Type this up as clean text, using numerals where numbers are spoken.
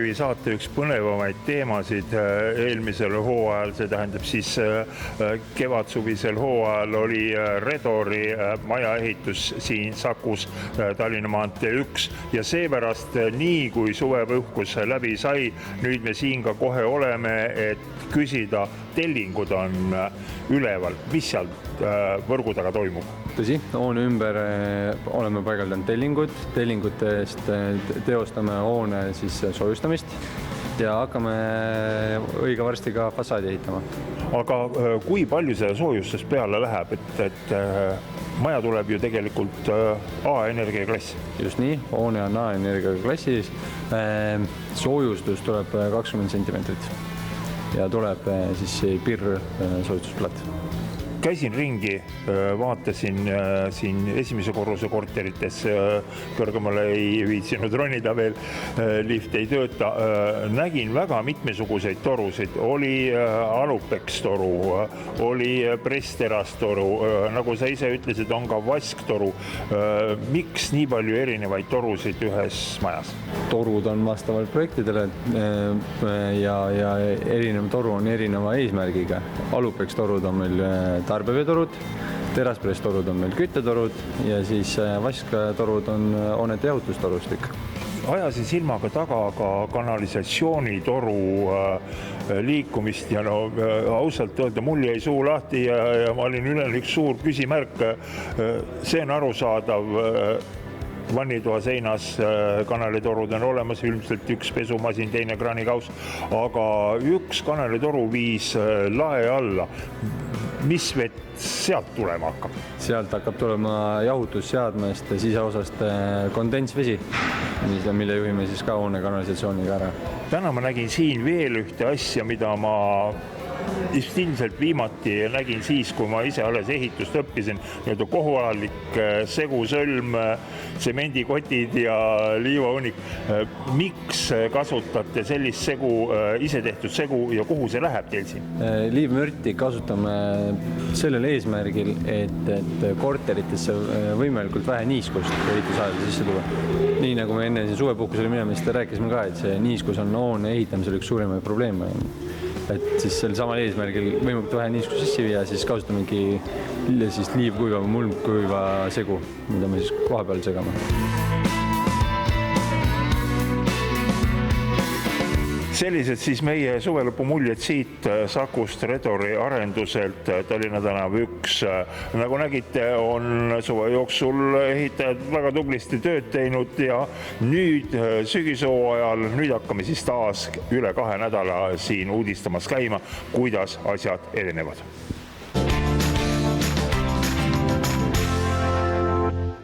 Kalevi saate üks põnevamaid teemasid eelmisel hooajal, see tähendab siis kevadsuvisel hooajal oli Redori majaehitus siin Sakus Tallinna maantee 1 ja seepärast nii kui suvepuhkus läbi sai, nüüd me siin ka kohe oleme, et küsida, tellingud on üleval, mis seal võrgu taga toimub? Tõsi, hoone ümber oleme paigaldanud tellingute eest teostame hoone siis soojustamist ja hakkame õige varsti ka fassaadi ehitama. Aga kui palju seda soojustust peale läheb, et maja tuleb ju tegelikult A-energia klass? Just nii, hoone on A-energia klassis, soojustus tuleb 20 centimeetrit ja tuleb siis PIR soojustusplaat. Käisin ringi, vaatasin siin esimese korruse korterites, kõrgemale ei viitsinud ronida veel, lift ei tööta. Nägin väga mitmesuguseid torusid, oli Alupex toru, oli Presteras toru, nagu sa ise ütlesid, on ka vasktoru. Miks nii palju erinevaid torusid ühes majas? Torud on vastavalt projektidele ja erinev toru on erineva eesmärgiga. Alupex torud on meil tarbeveetorud, teraspresstorud on meil küttetorud ja siis vasktorud on hoonete jahutustorustik. Ajasin silmaga taga ka kanalisatsioonitoru liikumist ja ausalt öelda mul jäi suu lahti ja ma olin üle üks suur küsimärk. See on arusaadav, vannitoa seinas kanalitorud on olemas, ilmselt üks pesumasin, teine kraanikaus, aga üks kanalitoru viis lae alla. Mis vett sealt tulema hakkab? Sealt hakkab tulema jahutusseadmest siseosast kondensvesi, mille juhime siis ka hoone kanalisatsiooniga ära. Täna ma nägin siin veel ühte asja, mida ma ilmselt viimati nägin siis, kui ma ise alles ehitust õppisin, nii-öelda kohalik segusõlm, tsemendikotid ja liivahunnik. Miks kasutate sellist segu, ise tehtud segu ja kuhu see läheb teil siin? Liivmürti kasutame sellel eesmärgil, et korteritesse võimalikult vähe niiskust ehitusaeda sisse tuua. Nii nagu me enne suvepuhkusele minemist rääkisime ka, et see niiskus on hoone ehitamisel üks suuremaid probleeme. Et siis sel samal eesmärgil võimalikult vähe niiskus sisse viia, siis kasutamegi siis liivkuiva või mulmkuiva segu, mida me siis koha peal segame. Sellised siis meie suvelõpu muljed siit Sakust Redori arenduselt Tallinna tänav 1. Nagu nägite, on suve jooksul ehitajad väga tublisti tööd teinud ja nüüd sügishooajal, nüüd hakkame siis taas üle 2 nädala siin uudistamas käima, kuidas asjad edenevad.